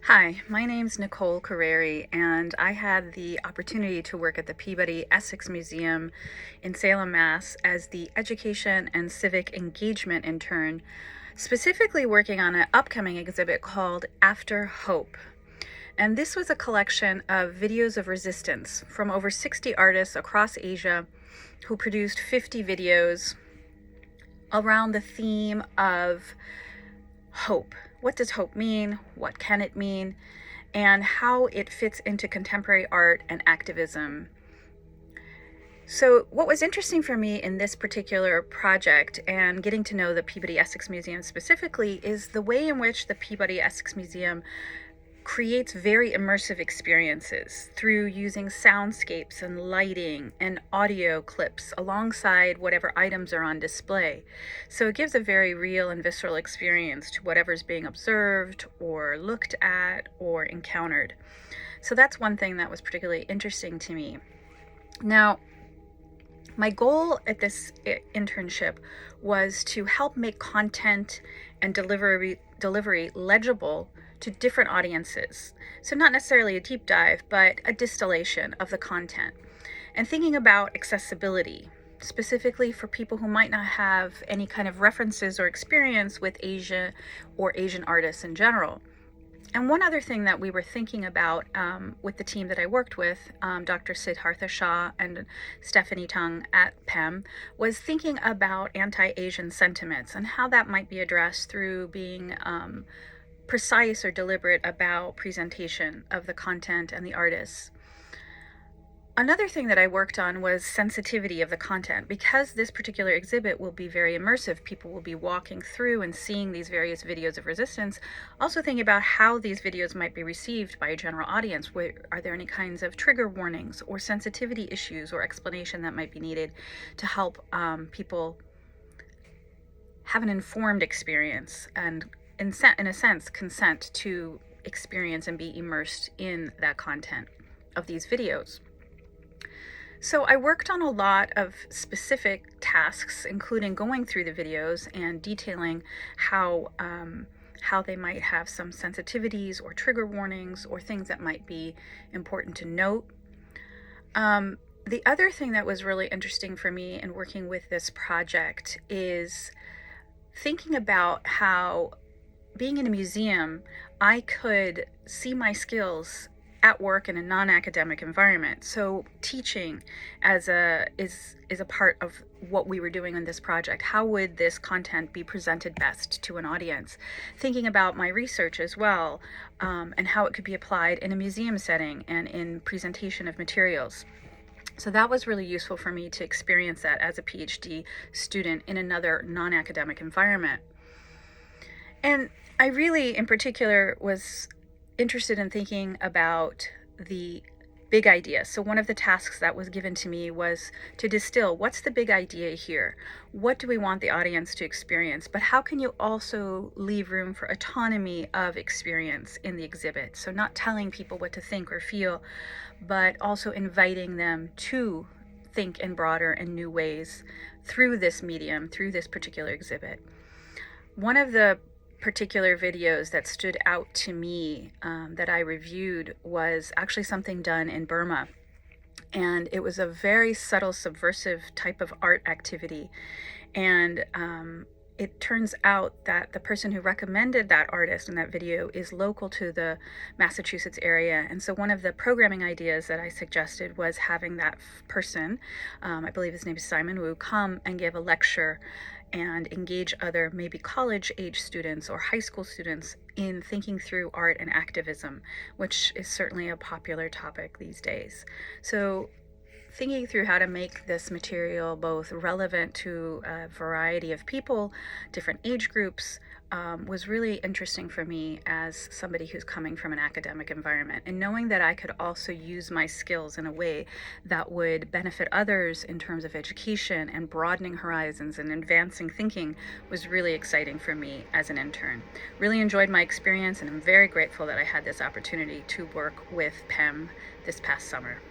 Hi, my name's Nicole Correri, and I had the opportunity to work at the Peabody Essex Museum in Salem, Mass. As the Education and Civic Engagement intern, specifically working on an upcoming exhibit called After Hope. And this was a collection of videos of resistance from over 60 artists across Asia who produced 50 videos around the theme of hope. What does hope mean? What can it mean? And how it fits into contemporary art and activism. So what was interesting for me in this particular project and getting to know the Peabody Essex Museum specifically is the way in which the Peabody Essex Museum creates very immersive experiences through using soundscapes and lighting and audio clips alongside whatever items are on display. So it gives a very real and visceral experience to whatever's being observed or looked at or encountered. So that's one thing that was particularly interesting to me. Now, my goal at this internship was to help make content and delivery legible to different audiences. So not necessarily a deep dive, but a distillation of the content. And thinking about accessibility, specifically for people who might not have any kind of references or experience with Asia or Asian artists in general. And one other thing that we were thinking about with the team that I worked with, Dr. Siddhartha Shah and Stephanie Tung at PEM, was thinking about anti-Asian sentiments and how that might be addressed through being precise or deliberate about presentation of the content and the artists. Another thing that I worked on was sensitivity of the content. Because this particular exhibit will be very immersive, people will be walking through and seeing these various videos of resistance, also thinking about how these videos might be received by a general audience. Are there any kinds of trigger warnings or sensitivity issues or explanation that might be needed to help people have an informed experience and in a sense, consent to experience and be immersed in that content of these videos. So I worked on a lot of specific tasks, including going through the videos and detailing how they might have some sensitivities or trigger warnings or things that might be important to note. The other thing that was really interesting for me in working with this project is thinking about how being in a museum, I could see my skills at work in a non-academic environment. So teaching is a part of what we were doing on this project. How would this content be presented best to an audience? Thinking about my research as well, and how it could be applied in a museum setting and in presentation of materials. So that was really useful for me to experience that as a PhD student in another non-academic environment. And I really, in particular, was interested in thinking about the big idea. So one of the tasks that was given to me was to distill what's the big idea here? What do we want the audience to experience? But how can you also leave room for autonomy of experience in the exhibit? So not telling people what to think or feel, but also inviting them to think in broader and new ways through this medium, through this particular exhibit. One of the particular videos that stood out to me that I reviewed was actually something done in Burma. And it was a very subtle, subversive type of art activity. And it turns out that the person who recommended that artist in that video is local to the Massachusetts area. And so one of the programming ideas that I suggested was having that person, I believe his name is Simon Wu, come and give a lecture and engage other maybe college age students or high school students in thinking through art and activism, which is certainly a popular topic these days. So thinking through how to make this material both relevant to a variety of people, different age groups, was really interesting for me as somebody who's coming from an academic environment. And knowing that I could also use my skills in a way that would benefit others in terms of education and broadening horizons and advancing thinking was really exciting for me as an intern. Really enjoyed my experience, and I'm very grateful that I had this opportunity to work with PEM this past summer.